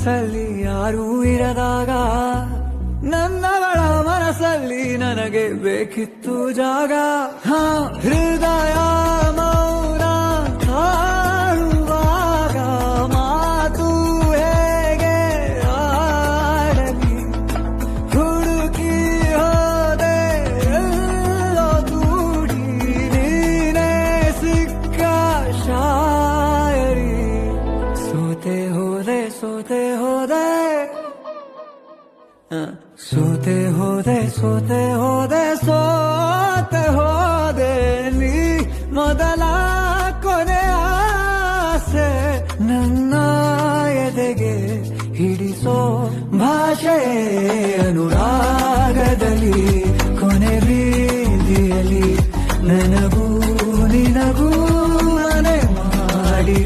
ಮನಸ್ಸಲ್ಲಿ ಯಾರೂ ಇರದಾಗ ನನ್ನವಳ ಮನಸ್ಸಲ್ಲಿ ನನಗೆ ಬೇಕಿತ್ತು ಜಾಗ. ಹೃದಯ ಮೌನ ಕಾಡುವಾಗ ಮಾತು ಹೇಗೆ ಆಡಲಿ, ಹುಡುಕಿ ಹೋದೆ ಎಲ್ಲೋ ದೂಡಿ ನೀನೇ ಸಿಕ್ಕ ಶಾಯರಿ. ಸೋತೆ ಹೋದೆ ಸೋತೆ ಹೋದೆ ಸೋತೆ ಹೋದೆ ಸೋತೆ ಹೋದೆ ಸೋತೆ ಹೋದೆ ನೀ ಮೊದಲ ಕೊನೆ ಆಸೆ ನನ್ನ ಎದೆಗೆ ಹಿಡಿಸೋ ಭಾಷೆ ಅನುರಾಗದಲ್ಲಿ ಕೊನೆ ಬೀದಿಯಲ್ಲಿ ನನಗೂ